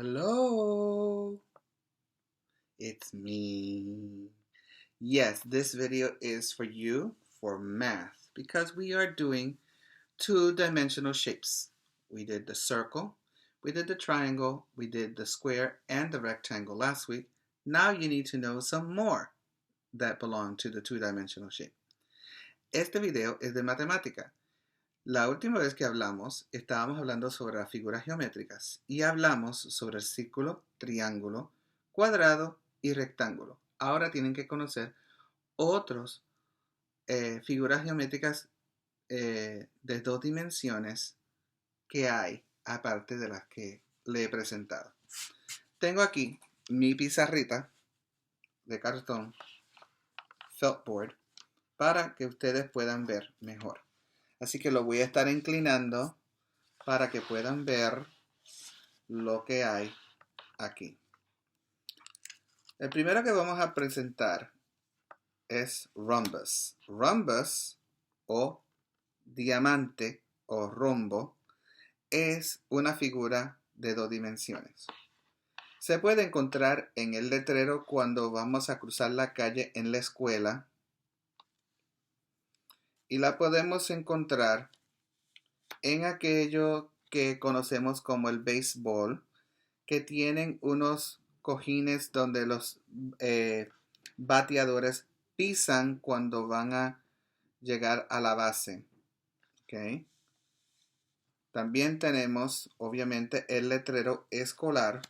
Hello, it's me. Yes, this video is for you for math because we are doing two-dimensional shapes. We did the circle, we did the triangle, we did the square and the rectangle last week. Now you need to know some more that belong to the two-dimensional shape. Este video es de matemática. La última vez que hablamos, estábamos hablando sobre las figuras geométricas y hablamos sobre el círculo, triángulo, cuadrado y rectángulo. Ahora tienen que conocer otras figuras geométricas de dos dimensiones que hay, aparte de las que le he presentado. Tengo aquí mi pizarrita de cartón, feltboard, para que ustedes puedan ver mejor. Así que lo voy a estar inclinando para que puedan ver lo que hay aquí. El primero que vamos a presentar es rhombus. Rhombus o diamante o rombo es una figura de dos dimensiones. Se puede encontrar en el letrero cuando vamos a cruzar la calle en la escuela y la podemos encontrar en aquello que conocemos como el béisbol, que tienen unos cojines donde los bateadores pisan cuando van a llegar a la base. ¿Okay? También tenemos, obviamente, el letrero escolar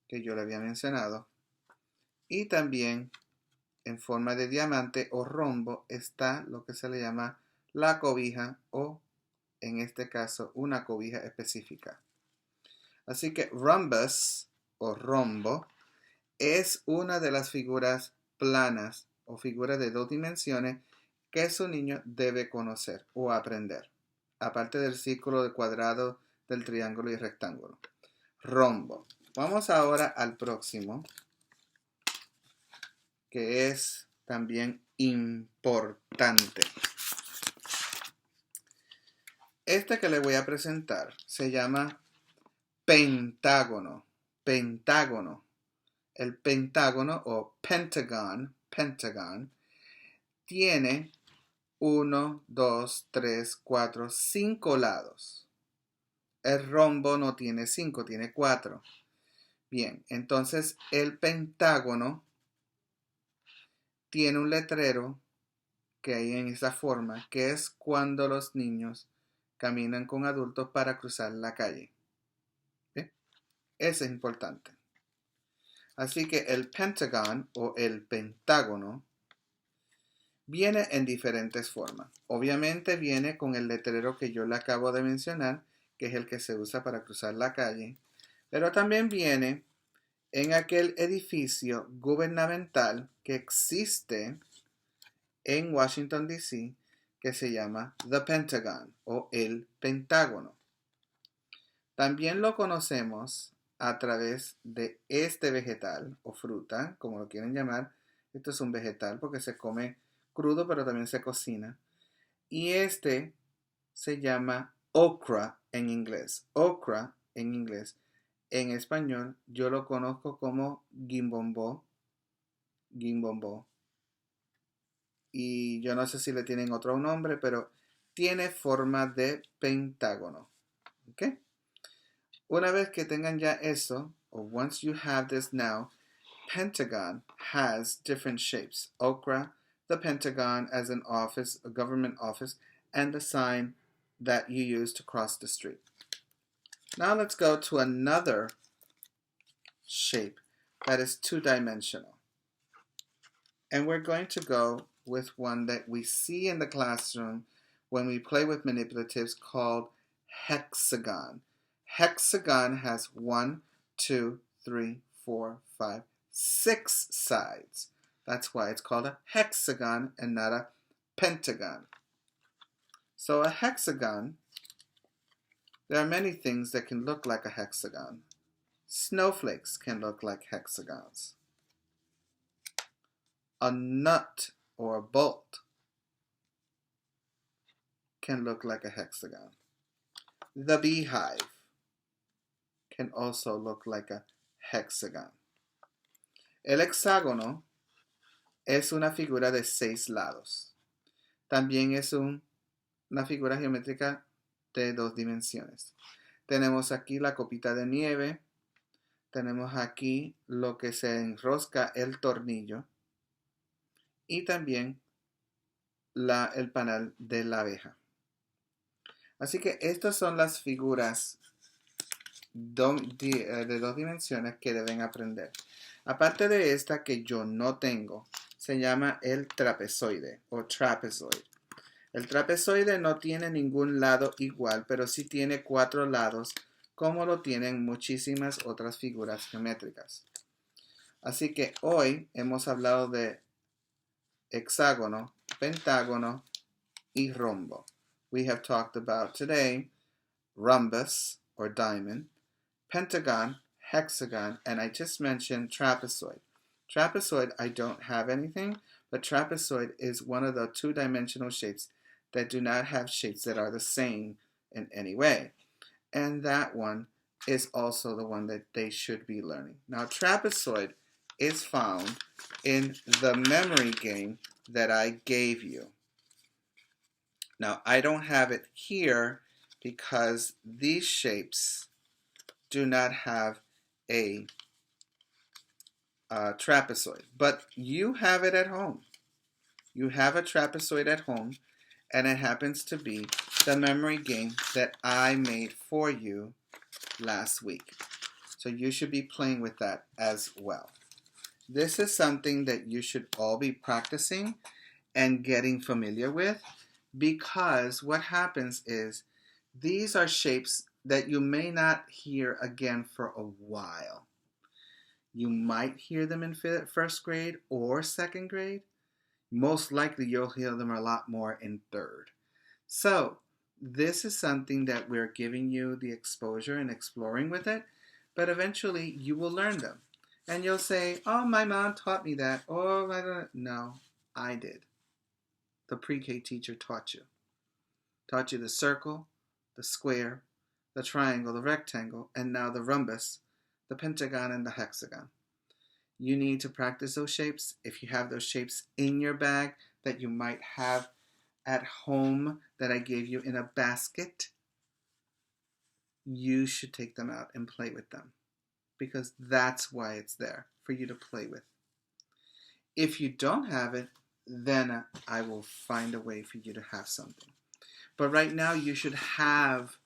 que yo le había mencionado. Y también, en forma de diamante o rombo, está lo que se le llama la cobija o, en este caso, una cobija específica. Así que rhombus o rombo es una de las figuras planas o figuras de dos dimensiones que su niño debe conocer o aprender, aparte del círculo, del cuadrado, del triángulo y rectángulo. Rombo. Vamos ahora al próximo, que es también importante. Este que le voy a presentar se llama pentágono. Pentágono. El pentágono o Pentagon tiene 1, 2, 3, 4, 5 lados. El rombo no tiene 5, tiene 4. Bien, entonces el pentágono tiene un letrero que hay en esa forma, que es cuando los niños caminan con adultos para cruzar la calle. ¿Sí? Eso es importante. Así que el Pentagon o el pentágono viene en diferentes formas. Obviamente viene con el letrero que yo le acabo de mencionar, que es el que se usa para cruzar la calle, pero también viene en aquel edificio gubernamental que existe en Washington, D.C., que se llama The Pentagon o el Pentágono. También lo conocemos a través de este vegetal o fruta, como lo quieren llamar. Esto es un vegetal porque se come crudo, pero también se cocina. Y este se llama okra en inglés. Okra en inglés. En español yo lo conozco como guimbombó. Y yo no sé si le tienen otro nombre, pero tiene forma de pentágono. ¿Ok? Una vez que tengan ya eso, or once you have this now, Pentagon has different shapes. Okra, the Pentagon as an office, a government office, and the sign that you use to cross the street. Now let's go to another shape that is two-dimensional. And we're going to go with one that we see in the classroom when we play with manipulatives called hexagon. Hexagon has 1, 2, 3, 4, 5, 6 sides. That's why it's called a hexagon and not a pentagon. So a hexagon, there are many things that can look like a hexagon. Snowflakes can look like hexagons. A nut or a bolt can look like a hexagon. The beehive can also look like a hexagon. El hexágono es una figura de 6 lados. También es una figura geométrica de 2 dimensiones. Tenemos aquí la copita de nieve. Tenemos aquí lo que se enrosca el tornillo. Y también el panal de la abeja. Así que estas son las figuras de 2 dimensiones que deben aprender. Aparte de esta que yo no tengo, se llama el trapezoide o trapezoid. El trapezoide no tiene ningún lado igual, pero sí tiene 4 lados, como lo tienen muchísimas otras figuras geométricas. Así que hoy hemos hablado de hexágono, pentágono y rombo. We have talked about today rhombus or diamond, pentagon, hexagon, and I just mentioned trapezoid. Trapezoid, I don't have anything, but trapezoid is one of the 2-dimensional shapes that do not have shapes that are the same in any way. And that one is also the one that they should be learning. Now, trapezoid is found in the memory game that I gave you. Now, I don't have it here because these shapes do not have a trapezoid, but you have it at home. You have a trapezoid at home, and it happens to be the memory game that I made for you last week. So you should be playing with that as well. This is something that you should all be practicing and getting familiar with, because what happens is these are shapes that you may not hear again for a while. You might hear them in 1st grade or 2nd grade. Most likely you'll hear them a lot more in 3rd. So this is something that we're giving you the exposure and exploring with it, but eventually you will learn them. And you'll say, oh, my mom taught me that. Oh, I don't. No, I did. The pre-K teacher taught you. Taught you the circle, the square, the triangle, the rectangle, and now the rhombus, the pentagon, and the hexagon. You need to practice those shapes. If you have those shapes in your bag that you might have at home that I gave you in a basket, you should take them out and play with them, because that's why it's there, for you to play with. If you don't have it, then I will find a way for you to have something. But right now, you should have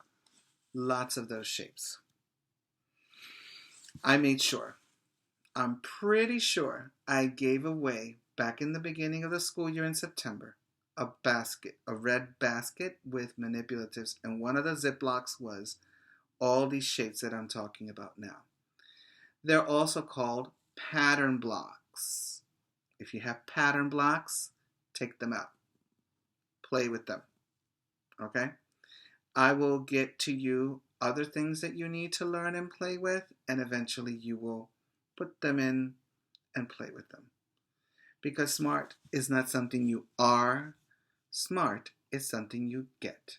lots of those shapes. I made sure. I'm pretty sure I gave away, back in the beginning of the school year in September, a red basket with manipulatives, and one of the Ziplocs was all these shapes that I'm talking about now. They're also called pattern blocks. If you have pattern blocks, take them out. Play with them. Okay? I will get to you other things that you need to learn and play with, and eventually you will put them in and play with them. Because smart is not something you are. Smart is something you get.